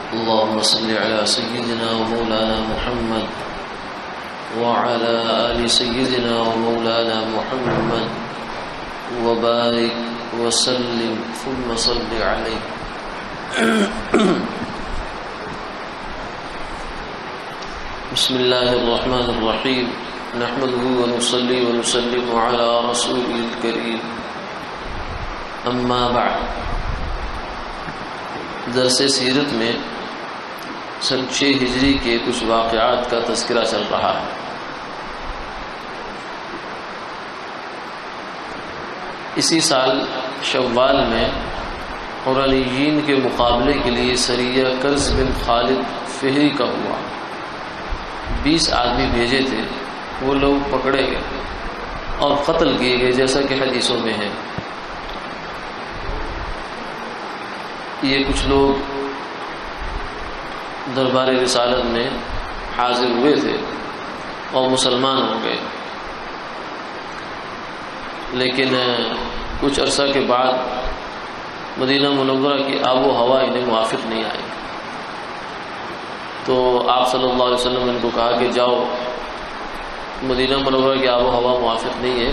اللهم صل على سيدنا ومولانا محمد وعلى آل سيدنا ومولانا محمد وبارك وسلم ثم صل عليه. بسم الله الرحمن الرحيم. نحمده ونصلي ونسلم على رسوله الكريم. اما بعد. درس سیرت میں سن 6 ہجری کے کچھ واقعات کا تذکرہ چل رہا ہے. اسی سال شوال میں قرانیین کے مقابلے کے لیے سریہ کرز بن خالد فہری کا ہوا. 20 آدمی بھیجے تھے، وہ لوگ پکڑے گئے اور قتل کیے گئے جیسا کہ حدیثوں میں ہے. یہ کچھ لوگ دربار رسالت میں حاضر ہوئے تھے اور مسلمان ہو گئے، لیکن کچھ عرصہ کے بعد مدینہ منورہ کی آب و ہوا انہیں موافق نہیں آئی، تو آپ صلی اللہ علیہ وسلم نے ان کو کہا کہ جاؤ، مدینہ منورہ کی آب و ہوا موافق نہیں ہے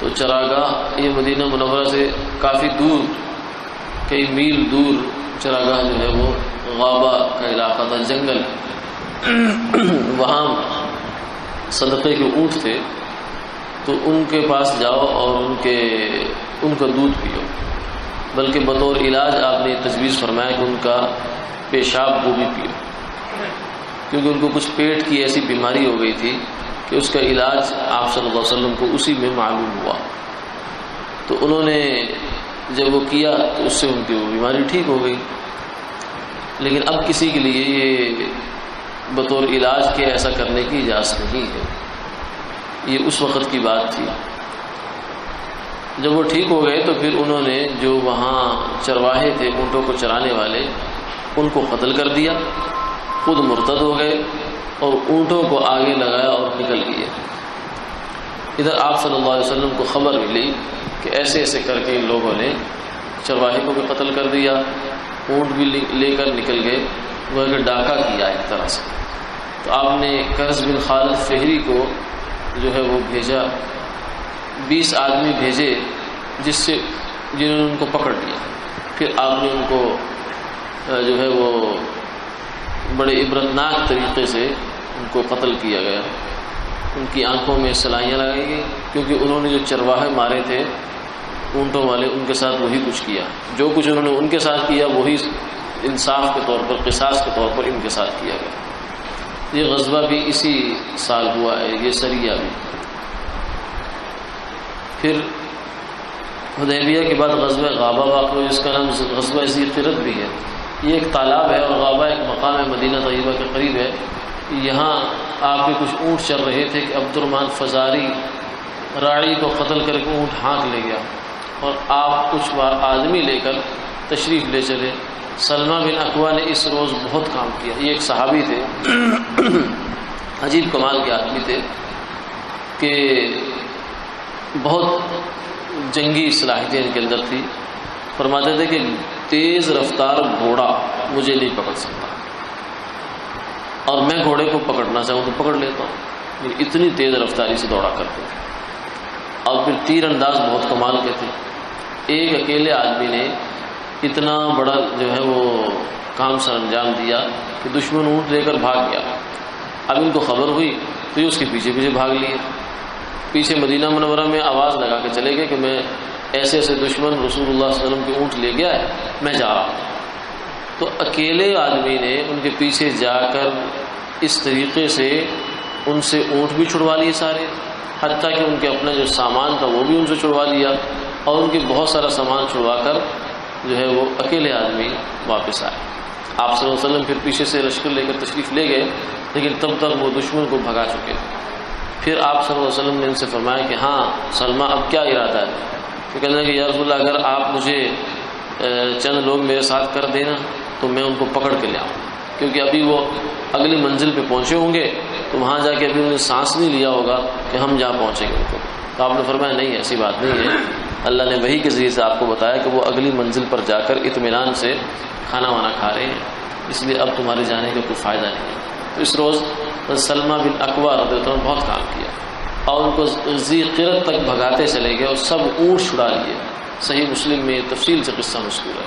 تو چراگاہ، یہ مدینہ منورہ سے کافی دور، کئی میل دور چراگاہ جو ہے وہ غابہ کا علاقہ تھا، جنگل، وہاں صدقے کے اونٹ تھے، تو ان کے پاس جاؤ اور ان کا دودھ پیو. بلکہ بطور علاج آپ نے تجویز فرمایا کہ ان کا پیشاب وہ بھی پیو، کیونکہ ان کو کچھ پیٹ کی ایسی بیماری ہو گئی تھی کہ اس کا علاج آپ صلی اللہ علیہ وسلم کو اسی میں معلوم ہوا. تو انہوں نے جب وہ کیا تو اس سے ان کی وہ بیماری ٹھیک ہو گئی. لیکن اب کسی کے لیے یہ بطور علاج کے ایسا کرنے کی اجازت نہیں ہے. یہ اس وقت کی بات تھی. جب وہ ٹھیک ہو گئے تو پھر انہوں نے جو وہاں چرواہے تھے، اونٹوں کو چرانے والے، ان کو قتل کر دیا، خود مرتد ہو گئے اور اونٹوں کو آگے لگایا اور نکل گئے. ادھر آپ صلی اللہ علیہ وسلم کو خبر ملی کہ ایسے ایسے کر کے ان لوگوں نے چرواہے کو بھی قتل کر دیا، اونٹ بھی لے کر نکل گئے، وہ کہ ڈاکہ کیا ایک طرح سے. تو آپ نے کرز بن خالد فہری کو جو ہے وہ بھیجا، 20 آدمی بھیجے جنہوں نے ان کو پکڑ لیا. پھر آپ نے ان کو جو ہے وہ بڑے عبرتناک طریقے سے ان کو قتل کیا گیا. ان کی آنکھوں میں سلائیاں لگائی گئی، کیونکہ انہوں نے جو چرواہے مارے تھے اونٹوں والے، ان کے ساتھ وہی کچھ کیا. جو کچھ انہوں نے ان کے ساتھ کیا وہی انصاف کے طور پر، قصاص کے طور پر ان کے ساتھ کیا گیا. یہ غزوہ بھی اسی سال ہوا ہے، یہ سریہ بھی. پھر حدیبیہ کے بعد غزوہ غابہ واقع ہوا، جس کا نام غزوہ ذی قرد بھی ہے. یہ ایک تالاب ہے اور غابہ ایک مقام ہے مدینہ طیبہ کے قریب ہے. یہاں آپ کے کچھ اونٹ چل رہے تھے کہ عبد الرحمن فزاری راعی کو قتل کر کے اونٹ ہانک لے گیا اور آپ کچھ آدمی لے کر تشریف لے چلے. سلمہ بن اکوع نے اس روز بہت کام کیا. یہ ایک صحابی تھے، عجیب کمال کے آدمی تھے کہ بہت جنگی صلاحیتیں ان کے اندر تھی. فرماتے تھے کہ تیز رفتار گھوڑا مجھے نہیں پکڑ سکتا، اور میں گھوڑے کو پکڑنا چاہوں تو پکڑ لیتا ہوں. اتنی تیز رفتاری سے دوڑا کرتے تھے. اور پھر تیر انداز بہت کمال کے تھے. ایک اکیلے آدمی نے اتنا بڑا جو ہے وہ کام سر انجام دیا کہ دشمن اونٹ لے کر بھاگ گیا. اب ان کو خبر ہوئی تو یہ اس کے پیچھے پیچھے بھاگ لیے. پیچھے مدینہ منورہ میں آواز لگا کے چلے گئے کہ میں ایسے ایسے دشمن رسول اللہ صلی اللہ علیہ وسلم کے اونٹ لے گیا ہے، میں جا رہا ہوں. تو اکیلے آدمی نے ان کے پیچھے جا کر اس طریقے سے ان سے اونٹ بھی چھڑوا لیے سارے، حتیٰ کہ ان کے اپنا جو سامان تھا وہ بھی ان سے چھڑوا لیا، اور ان کے بہت سارا سامان چھڑوا کر جو ہے وہ اکیلے آدمی واپس آئے. آپ صلی اللہ علیہ وسلم پھر پیچھے سے لشکر لے کر تشریف لے گئے، لیکن تب تک وہ دشمن کو بھگا چکے. پھر آپ صلی اللہ علیہ وسلم نے ان سے فرمایا کہ ہاں سلمہ اب کیا ارادہ ہے؟ تو کہنے لگے یا رسول اللہ، اگر آپ مجھے چند لوگ میرے ساتھ کر دینا تو میں ان کو پکڑ کے لے آؤں، کیونکہ ابھی وہ اگلی منزل پہ پہنچے ہوں گے تو وہاں جا کے ابھی انہوں نے سانس نہیں لیا ہوگا کہ ہم جہاں پہنچیں گے ان کو. تو آپ نے فرمایا نہیں، ایسی بات نہیں ہے. اللہ نے وحی کے ذریعے سے آپ کو بتایا کہ وہ اگلی منزل پر جا کر اطمینان سے کھانا وانا کھا رہے ہیں. اس لیے اب تمہارے جانے کا کوئی فائدہ نہیں ہے۔ تو اس روز سلمہ بن اکوع رضی اللہ عنہ بہت کام کیا اور ان کو ذی قرۃ تک بھگاتے چلے گئے اور سب اونٹ چھڑا لیے۔ صحیح مسلم میں تفصیل سے قصہ مذکور ہے۔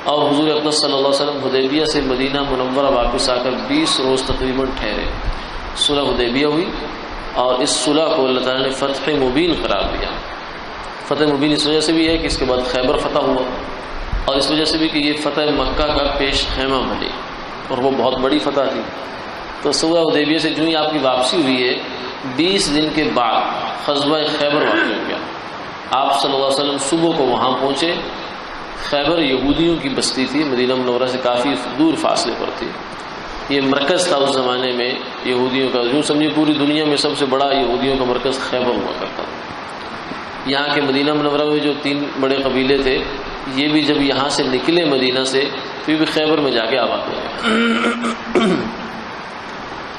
اور حضور اقدس صلی اللہ علیہ وسلم حدیبیہ سے مدینہ منورہ واپس آ کر 20 روز تقریباً ٹھہرے۔ صلح حدیبیہ ہوئی اور اس صلح کو اللہ تعالیٰ نے فتح مبین قرار دیا۔ فتح مبین اس وجہ سے بھی ہے کہ اس کے بعد خیبر فتح ہوا، اور اس وجہ سے بھی کہ یہ فتح مکہ کا پیش خیمہ بنے، اور وہ بہت بڑی فتح تھی۔ تو صلح حدیبیہ سے جو ہی آپ کی واپسی ہوئی ہے 20 دن کے بعد غزوہ خیبر واقع ہو گیا۔ آپ صلی اللہ علیہ وسلم صبح کو وہاں پہنچے۔ خیبر یہودیوں کی بستی تھی، مدینہ منورہ سے کافی دور فاصلے پر تھی۔ یہ مرکز تھا اس زمانے میں یہودیوں کا، یوں سمجھے پوری دنیا میں سب سے بڑا یہودیوں کا مرکز خیبر ہوا کرتا تھا۔ یہاں کے مدینہ منورہ میں جو 3 بڑے قبیلے تھے، یہ بھی جب یہاں سے نکلے مدینہ سے پھر بھی خیبر میں جا کے آباد ہو گئے۔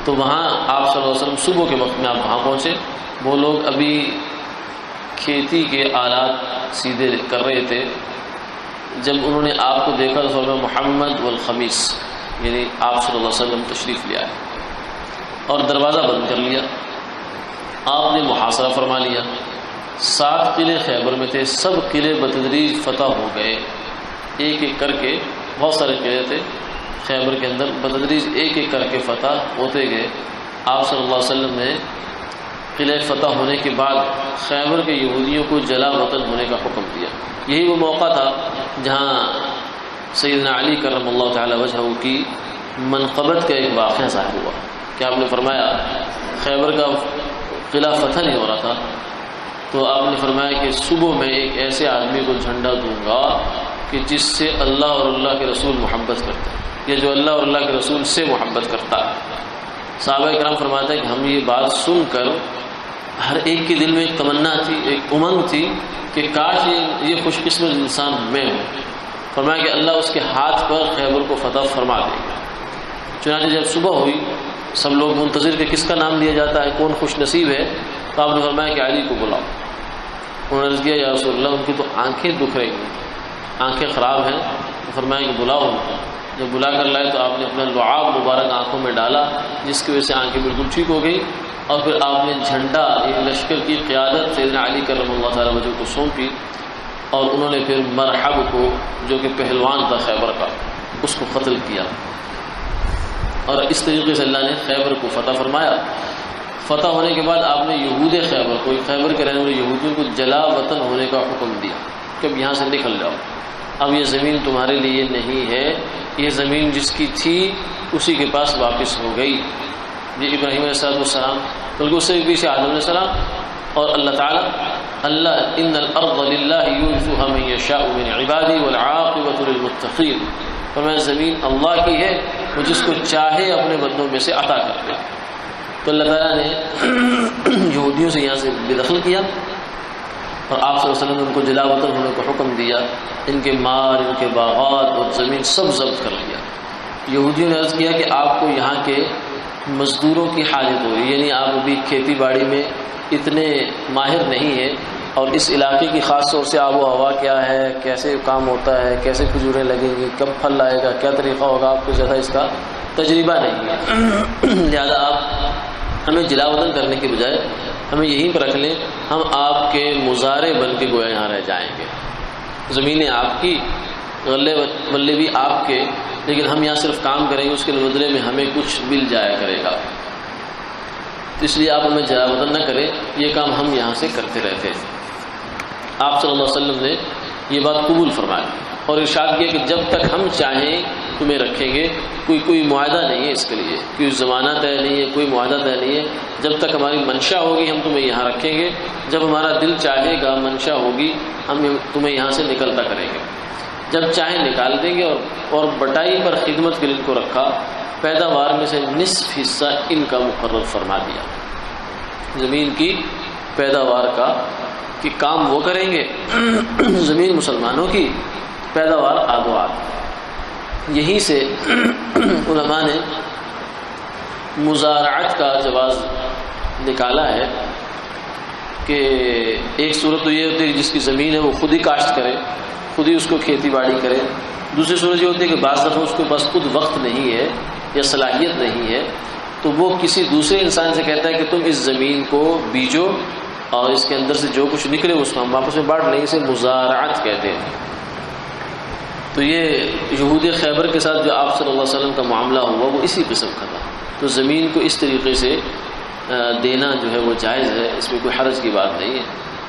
تو وہاں آپ صلی اللہ علیہ وسلم صبح کے وقت میں آپ وہاں پہنچے۔ وہ لوگ ابھی کھیتی کے آلات سیدھے کر رہے تھے۔ جب انہوں نے آپ کو دیکھا تو فرمایا محمد والخمیس، یعنی آپ صلی اللہ علیہ وسلم تشریف لے آئے اور دروازہ بند کر لیا۔ آپ نے محاصرہ فرما لیا۔ 7 قلعے خیبر میں تھے، سب قلعے بتدریج فتح ہو گئے، ایک ایک کر کے۔ بہت سارے قلعے تھے خیبر کے اندر، بتدریج ایک ایک کر کے فتح ہوتے گئے۔ آپ صلی اللہ علیہ وسلم نے قلعے فتح ہونے کے بعد خیبر کے یہودیوں کو جلا وطن ہونے کا حکم دیا۔ یہی وہ موقع تھا جہاں سیدنا علی کرم اللہ تعالی وجہہ کی منقبت کا ایک واقعہ ظاہر ہوا کہ آپ نے فرمایا خیبر کا قلعہ فتح نہیں ہو رہا تھا، تو آپ نے فرمایا کہ صبح میں ایک ایسے آدمی کو جھنڈا دوں گا کہ جس سے اللہ اور اللہ کے رسول محبت کرتے ہیں، یا جو اللہ اور اللہ کے رسول سے محبت کرتا ہے۔ صحابہ کرام فرماتے ہیں کہ ہم یہ بات سن کر ہر ایک کے دل میں ایک تمنا تھی، ایک امنگ تھی کہ کاش یہ خوش قسمت انسان میں ہوں۔ فرمایا کہ اللہ اس کے ہاتھ پر خیبر کو فتح فرما دے گا۔ چنانچہ جب صبح ہوئی سب لوگ منتظر کہ کس کا نام لیا جاتا ہے، کون خوش نصیب ہے، تو آپ نے فرمایا کہ علی کو بلاؤ۔ انہوں نے عرض کیا یا رسول اللہ ان کی تو آنکھیں دکھ رہی ہیں، آنکھیں خراب ہیں۔ تو فرمایا کہ بلاؤ ان کو۔ جب بلا کر لائے تو آپ نے اپنا لعاب مبارک آنکھوں میں ڈالا، جس کی وجہ سے آنکھیں بالکل ٹھیک ہو گئی، اور پھر آپ نے جھنڈا ایک لشکر کی قیادت سیدنا علی کرم اللہ تعالیٰ وجہ کو سونپی، اور انہوں نے پھر مرحب کو جو کہ پہلوان تھا خیبر کا، اس کو قتل کیا، اور اس طریقے سے اللہ نے خیبر کو فتح فرمایا۔ فتح ہونے کے بعد آپ نے یہود خیبر کو، خیبر کے رہنے والے یہودیوں کو جلا وطن ہونے کا حکم دیا کہ اب یہاں سے نکل جاؤ، اب یہ زمین تمہارے لیے نہیں ہے، یہ زمین جس کی تھی اسی کے پاس واپس ہو گئی۔ یہ ابراہیم علیہ السلام، بلکہ اس سے بھی پیچھے آدم علیہ السلام اور اللہ تعالیٰ، اللہ ان الارض للہ یورثها من یشاء من عبادی والعاقبۃ للمتقین، فرمایا زمین اللہ کی ہے، وہ جس کو چاہے اپنے بندوں میں سے عطا کر دے۔ تو اللہ تعالیٰ نے یہودیوں سے یہاں سے بے دخل کیا، اور آپ صلی اللہ علیہ وسلم نے ان کو جلا وطن ہونے کا حکم دیا، ان کے مال، ان کے باغات اور زمین سب ضبط کر لیا۔ یہودیوں نے عرض کیا کہ آپ کو یہاں کے مزدوروں کی حاجت ہو رہی، یعنی آپ ابھی کھیتی باڑی میں اتنے ماہر نہیں ہیں، اور اس علاقے کی خاص طور سے آب و ہوا کیا ہے، کیسے کام ہوتا ہے، کیسے کھجوریں لگیں گی، کب پھل آئے گا، کیا طریقہ ہوگا، آپ کو زیادہ اس کا تجربہ نہیں ہے، لہذا آپ ہمیں جلا وطن کرنے کے بجائے ہمیں یہیں پر رکھ لیں، ہم آپ کے مزارع بن کے گویا یہاں رہ جائیں گے، زمینیں آپ کی، غلے بلے بھی آپ کے، لیکن ہم یہاں صرف کام کریں گے، اس کے بدلے میں ہمیں کچھ مل جایا کرے گا، تو اس لیے آپ ہمیں جلا وطن نہ کریں، یہ کام ہم یہاں سے کرتے رہتے ہیں۔ آپ صلی اللہ علیہ وسلم نے یہ بات قبول فرمائی اور ارشاد کیا کہ جب تک ہم چاہیں تمہیں رکھیں گے، کوئی معاہدہ نہیں ہے اس کے لیے، کوئی زمانہ طے نہیں ہے، کوئی معاہدہ طے نہیں ہے، جب تک ہماری منشا ہوگی ہم تمہیں یہاں رکھیں گے، جب ہمارا دل چاہے گا، منشا ہوگی، ہم تمہیں یہاں سے نکلتا کریں گے، جب چاہیں نکال دیں گے۔ اور بٹائی پر خدمت کے لیے ان کو رکھا، پیداوار میں سے نصف حصہ ان کا مقرر فرما دیا، زمین کی پیداوار کا کہ کام وہ کریں گے، زمین مسلمانوں کی، پیداوار آدو آدھ۔ یہیں سے علماء نے مزارعت کا جواز نکالا ہے کہ ایک صورت تو یہ ہوتی ہے کہ جس کی زمین ہے وہ خود ہی کاشت کرے، خود ہی اس کو کھیتی باڑی کرے، دوسری صورت یہ ہوتی ہے کہ بعض دفعہ اس کے پاس خود وقت نہیں ہے یا صلاحیت نہیں ہے، تو وہ کسی دوسرے انسان سے کہتا ہے کہ تم اس زمین کو بیجو اور اس کے اندر سے جو کچھ نکلے اس کو ہم آپس میں بانٹ لیں، اسے مزارعت کہتے ہیں۔ تو یہ یہودی خیبر کے ساتھ جو آپ صلی اللہ علیہ وسلم کا معاملہ ہوا وہ اسی قسم کا تھا۔ تو زمین کو اس طریقے سے دینا جو ہے وہ جائز ہے، اس میں کوئی حرج کی بات نہیں ہے۔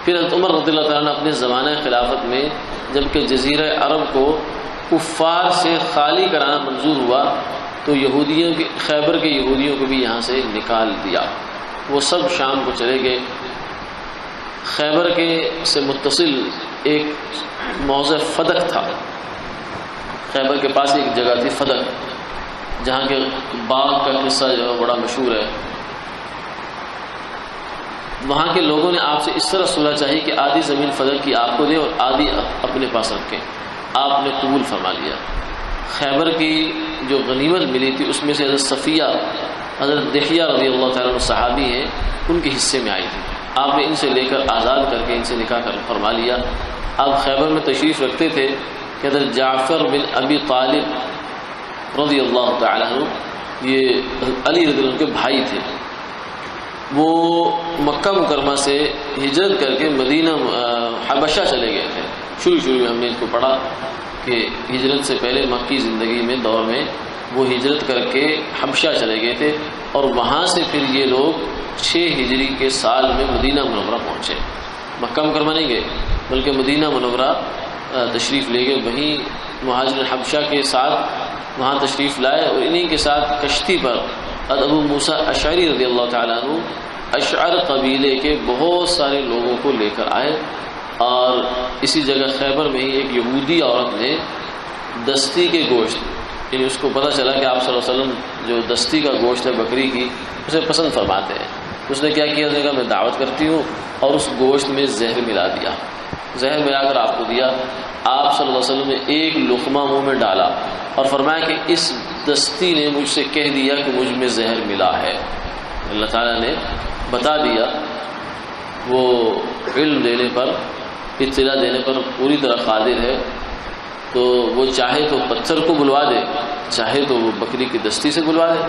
پھر حضرت عمر رضی اللہ تعالیٰ نے اپنے زمانہ خلافت میں جبکہ جزیرہ عرب کو کفار سے خالی کرانا منظور ہوا تو یہودیوں کے خیبر کے یہودیوں کو بھی یہاں سے نکال دیا، وہ سب شام کو چلے گئے۔ خیبر کے سے متصل ایک موضع فدق تھا، خیبر کے پاس ایک جگہ تھی فدق، جہاں کے باغ کا قصہ جو ہے بڑا مشہور ہے۔ وہاں کے لوگوں نے آپ سے اس طرح صلح چاہی کہ آدھی زمین فدق کی آپ کو دیں اور آدھی اپنے پاس رکھیں، آپ نے قبول فرما لیا۔ خیبر کی جو غنیمت ملی تھی اس میں سے حضرت صفیہ، حضرت دحیہ رضی اللہ تعالیٰ عنہ صحابی ہیں، ان کے حصے میں آئی تھی۔ آپ نے ان سے لے کر آزاد کر کے ان سے نکاح کر فرما لیا۔ آپ خیبر میں تشریف رکھتے تھے کہ حضرت جعفر بن ابی طالب رضی اللہ تعالیٰ عنہ، یہ علی رضی اللہ عنہ کے بھائی تھے، وہ مکہ مکرمہ سے ہجرت کر کے مدینہ حبشہ چلے گئے تھے۔ شروع میں ہم نے اس کو پڑھا کہ ہجرت سے پہلے مکی زندگی میں دور میں وہ ہجرت کر کے حبشہ چلے گئے تھے، اور وہاں سے پھر یہ لوگ 6 ہجری کے سال میں مدینہ منورہ پہنچے۔ مکہ مکرمہ نہیں گئے بلکہ مدینہ منورہ تشریف لے گئے، وہیں مہاجر حبشہ کے ساتھ وہاں تشریف لائے، اور انہی کے ساتھ کشتی پر ابو موسیٰ اشعری رضی اللہ تعالیٰ عنہ اشعر قبیلے کے بہت سارے لوگوں کو لے کر آئے، اور اسی جگہ خیبر میں ہی ایک یہودی عورت نے دستی کے گوشت، یعنی اس کو پتہ چلا کہ آپ صلی اللہ علیہ وسلم جو دستی کا گوشت ہے بکری کی اسے پسند فرماتے ہیں، اس نے کیا کیا، اس نے کہا میں دعوت کرتی ہوں، اور اس گوشت میں زہر ملا دیا، زہر ملا کر آپ کو دیا۔ آپ صلی اللہ علیہ وسلم نے ایک لقمہ منہ میں ڈالا اور فرمایا کہ اس دستی نے مجھ سے کہہ دیا کہ مجھ میں زہر ملا ہے۔ اللہ تعالیٰ نے بتا دیا، وہ علم دینے پر، اطلاع دینے پر پوری طرح قادر ہے، تو وہ چاہے تو پتھر کو بلوا دے، چاہے تو وہ بکری کی دستی سے بلوا دے۔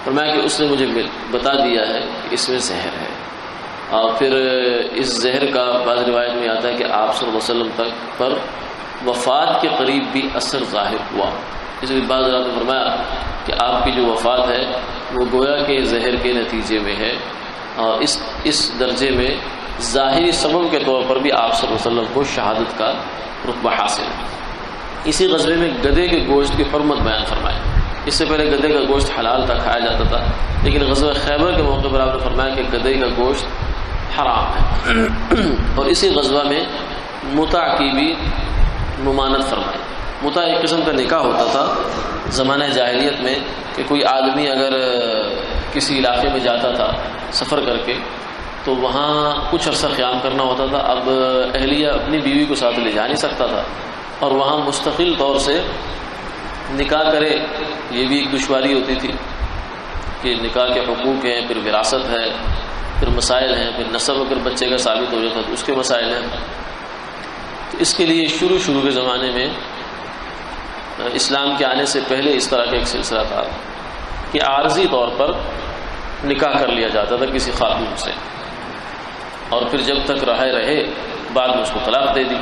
فرمایا کہ اس نے مجھے بتا دیا ہے کہ اس میں زہر ہے، اور پھر اس زہر کا بعض روایت میں آتا ہے کہ آپ صلی اللہ علیہ وسلم تک پر وفات کے قریب بھی اثر ظاہر ہوا۔ اس لیے بعض حضرات نے فرمایا کہ آپ کی جو وفات ہے وہ گویا کہ زہر کے نتیجے میں ہے، اور اس درجے میں ظاہری سبب کے طور پر بھی آپ صلی اللہ علیہ وسلم کو شہادت کا رتبہ حاصل ہے۔ اسی غزوے میں گدھے کے گوشت کی حرمت بیان فرمائی۔ اس سے پہلے گدھے کا گوشت حلال تھا، کھایا جاتا تھا، لیکن غزوہ خیبر کے موقع پر آپ نے فرمایا کہ گدھے کا گوشت حرام ہے۔ اور اسی غزوہ میں متع کی بھی ممانعت فرمائی۔ متع ایک قسم کا نکاح ہوتا تھا زمانہ جاہلیت میں، کہ کوئی آدمی اگر کسی علاقے میں جاتا تھا سفر کر کے تو وہاں کچھ عرصہ قیام کرنا ہوتا تھا، اب اہلیہ اپنی بیوی کو ساتھ لے جا نہیں سکتا تھا، اور وہاں مستقل طور سے نکاح کرے، یہ بھی ایک دشواری ہوتی تھی کہ نکاح کے حقوق ہیں، پھر وراثت ہے، پھر مسائل ہیں، پھر نسب اگر بچے کا ثابت ہو جاتا تو اس کے مسائل ہیں۔ تو اس کے لیے شروع کے زمانے میں اسلام کے آنے سے پہلے اس طرح کا ایک سلسلہ تھا کہ عارضی طور پر نکاح کر لیا جاتا تھا کسی خاتون سے، اور پھر جب تک رہے بعد میں اس کو طلاق دے دی،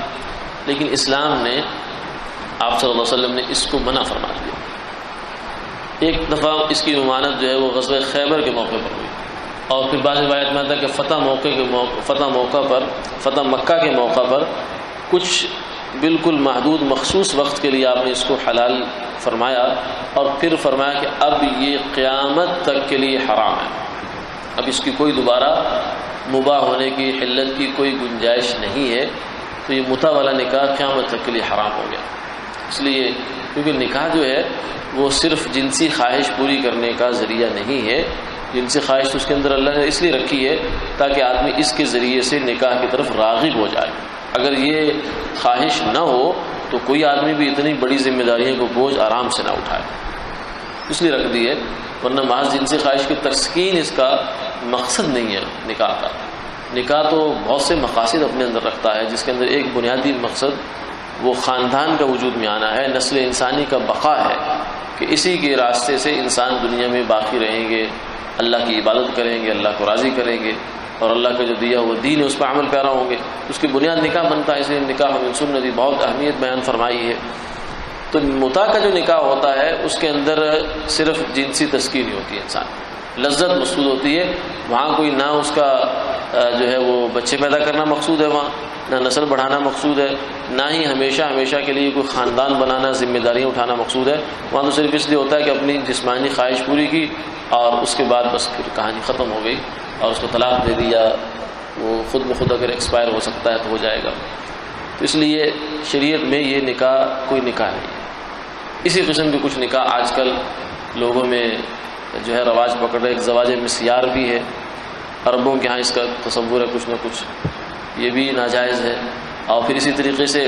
لیکن اسلام نے، آپ صلی اللہ علیہ وسلم نے اس کو منع فرما دیا۔ ایک دفعہ اس کی ممانعت جو ہے وہ غزوہ خیبر کے موقع پر ہوئی، اور پھر بعض روایت میں آتا ہے کہ فتح مکہ کے موقع پر کچھ بالکل محدود مخصوص وقت کے لیے آپ نے اس کو حلال فرمایا، اور پھر فرمایا کہ اب یہ قیامت تک کے لیے حرام ہے، اب اس کی کوئی دوبارہ مباح ہونے کی، حلت کی کوئی گنجائش نہیں ہے۔ تو یہ متع والا نکاح قیامت تک کے لیے حرام ہو گیا، اس لیے کیونکہ نکاح جو ہے وہ صرف جنسی خواہش پوری کرنے کا ذریعہ نہیں ہے، جنسی خواہش تو اس کے اندر اللہ نے اس لیے رکھی ہے تاکہ آدمی اس کے ذریعے سے نکاح کی طرف راغب ہو جائے۔ اگر یہ خواہش نہ ہو تو کوئی آدمی بھی اتنی بڑی ذمہ داریوں کو بوجھ آرام سے نہ اٹھائے، اس لیے رکھ دی ہے، ورنہ محض جنسی خواہش کی تسکین اس کا مقصد نہیں ہے نکاح کا۔ نکاح تو بہت سے مقاصد اپنے اندر رکھتا ہے، جس کے اندر ایک بنیادی مقصد وہ خاندان کا وجود میں آنا ہے، نسل انسانی کا بقا ہے کہ اسی کے راستے سے انسان دنیا میں باقی رہیں گے، اللہ کی عبادت کریں گے، اللہ کو راضی کریں گے، اور اللہ کا جو دیا ہوا دین ہے اس پر عمل پیرا ہوں گے۔ اس کی بنیاد نکاح بنتا ہے، اس لیے نکاح من سنتی بہت اہمیت بیان فرمائی ہے۔ تو متع کا جو نکاح ہوتا ہے اس کے اندر صرف جنسی تسکین ہی ہوتی ہے، انسان لذت محسوس ہوتی ہے، وہاں کوئی نہ اس کا جو ہے وہ بچے پیدا کرنا مقصود ہے، وہاں نہ نسل بڑھانا مقصود ہے، نہ ہی ہمیشہ کے لیے کوئی خاندان بنانا، ذمہ داریاں اٹھانا مقصود ہے۔ وہاں تو صرف اس لیے ہوتا ہے کہ اپنی جسمانی خواہش پوری کی اور اس کے بعد بس پھر کہانی ختم ہو گئی اور اس کو طلاق دے دیا، وہ خود بخود اگر ایکسپائر ہو سکتا ہے تو ہو جائے گا۔ تو اس لیے شریعت میں یہ نکاح کوئی نکاح نہیں ہے۔ اسی قسم کے کچھ نکاح آج کل لوگوں میں جو ہے رواج پکڑ رہے، ایک زواج مسیار بھی ہے، عربوں کے ہاں اس کا تصور ہے کچھ نہ کچھ، یہ بھی ناجائز ہے۔ اور پھر اسی طریقے سے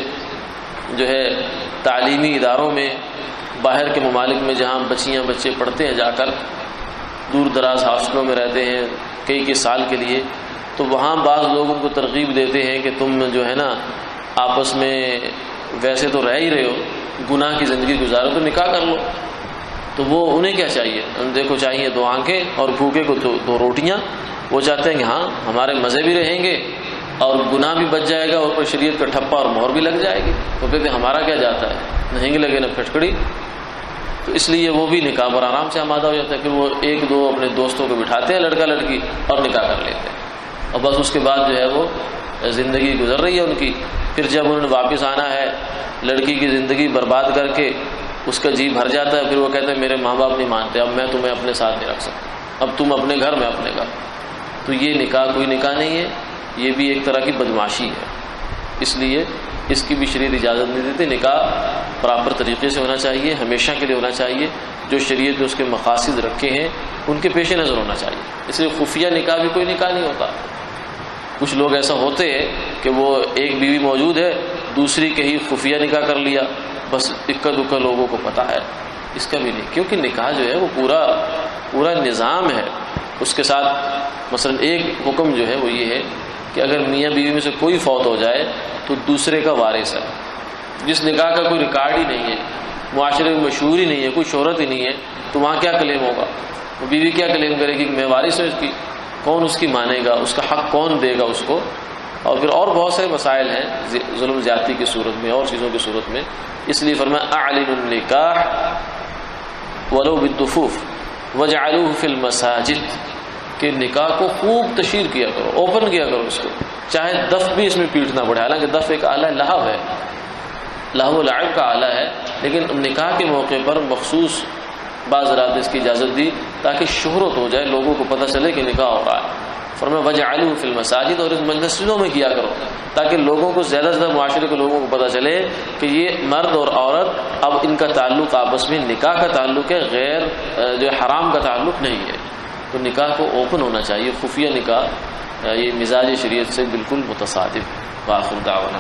جو ہے تعلیمی اداروں میں، باہر کے ممالک میں جہاں بچیاں بچے پڑھتے ہیں جا کر، دور دراز ہاسٹلوں میں رہتے ہیں کئی سال کے لیے، تو وہاں بعض لوگ ان کو ترغیب دیتے ہیں کہ تم جو ہے نا آپس میں ویسے تو رہ ہی رہے ہو، گناہ کی زندگی گزارو تو نکاح کر لو۔ تو وہ انہیں کیا چاہیے؟ دیکھو چاہیے 2 آنکھیں اور بھوکے کو 2 روٹیاں۔ وہ چاہتے ہیں کہ ہاں ہمارے مزے بھی رہیں گے اور گناہ بھی بچ جائے گا، اور شریعت کا ٹھپا اور مہر بھی لگ جائے گی۔ تو کہتے ہیں ہمارا کیا جاتا ہے، نہیں لگے نہ پھٹکڑی۔ تو اس لیے وہ بھی نکاح پر آرام سے آمادہ ہو جاتا ہے۔ پھر وہ 1-2 اپنے دوستوں کو بٹھاتے ہیں لڑکا لڑکی اور نکاح کر لیتے ہیں، اور بس اس کے بعد جو ہے وہ زندگی گزر رہی ہے ان کی۔ پھر جب انہوں نے واپس آنا ہے، لڑکی کی زندگی برباد کر کے اس کا جی بھر جاتا ہے، پھر وہ کہتے ہیں میرے ماں باپ نہیں مانتے، اب میں تمہیں اپنے ساتھ نہیں رکھ سکتا، اب تم اپنے گھر میں اپنے گھر۔ تو یہ نکاح کوئی نکاح نہیں ہے، یہ بھی ایک طرح کی بدمعاشی ہے، اس لیے اس کی بھی شریعت اجازت نہیں دیتی۔ نکاح پراپر طریقے سے ہونا چاہیے، ہمیشہ کے لیے ہونا چاہیے، جو شریعت نے اس کے مقاصد رکھے ہیں ان کے پیش نظر ہونا چاہیے۔ اس لیے خفیہ نکاح بھی کوئی نکاح نہیں ہوتا۔ کچھ لوگ ایسا ہوتے ہیں کہ وہ ایک بیوی موجود ہے، دوسری کے ہی خفیہ نکاح کر لیا، بس اکا دکا لوگوں کو پتہ ہے، اس کا بھی نہیں، کیونکہ نکاح جو ہے وہ پورا نظام ہے۔ اس کے ساتھ مثلا ایک حکم جو ہے وہ یہ ہے کہ اگر میاں بیوی میں سے کوئی فوت ہو جائے تو دوسرے کا وارث ہے۔ جس نکاح کا کوئی ریکارڈ ہی نہیں ہے، معاشرے میں مشہور ہی نہیں ہے، کوئی شہرت ہی نہیں ہے، تو وہاں کیا کلیم ہوگا؟ وہ بیوی کیا کلیم کرے گی کہ میں وارث ہوں اس کی؟ کون اس کی مانے گا؟ اس کا حق کون دے گا اس کو؟ اور پھر اور بہت سے مسائل ہیں ظلم زیادتی کی صورت میں اور چیزوں کی صورت میں۔ اس لیے فرمایا اعلنوا النکاح ولو بالدفوف وجعلوه فی المساجد، کہ نکاح کو خوب تشہیر کیا کرو، اوپن کیا کرو اس کو، چاہے دف بھی اس میں پیٹنا پڑے۔ حالانکہ دف ایک آلہ لہو ہے، لہو و لعب کا آلہ ہے، لیکن نکاح کے موقع پر مخصوص بعض رات اس کی اجازت دی تاکہ شہرت ہو جائے، لوگوں کو پتہ چلے کہ نکاح ہو رہا ہے۔ فرمایا وجعلوه فی المساجد، اور اس مسجدوں میں کیا کرو تاکہ لوگوں کو زیادہ سے زیادہ معاشرے کے لوگوں کو پتہ چلے کہ یہ مرد اور عورت اب ان کا تعلق آپس میں نکاح کا تعلق ہے، غیر جو حرام کا تعلق نہیں ہے۔ تو نکاح کو اوپن ہونا چاہیے، خفیہ نکاح یہ مزاج شریعت سے بالکل متصادم۔ وآخر دعوانا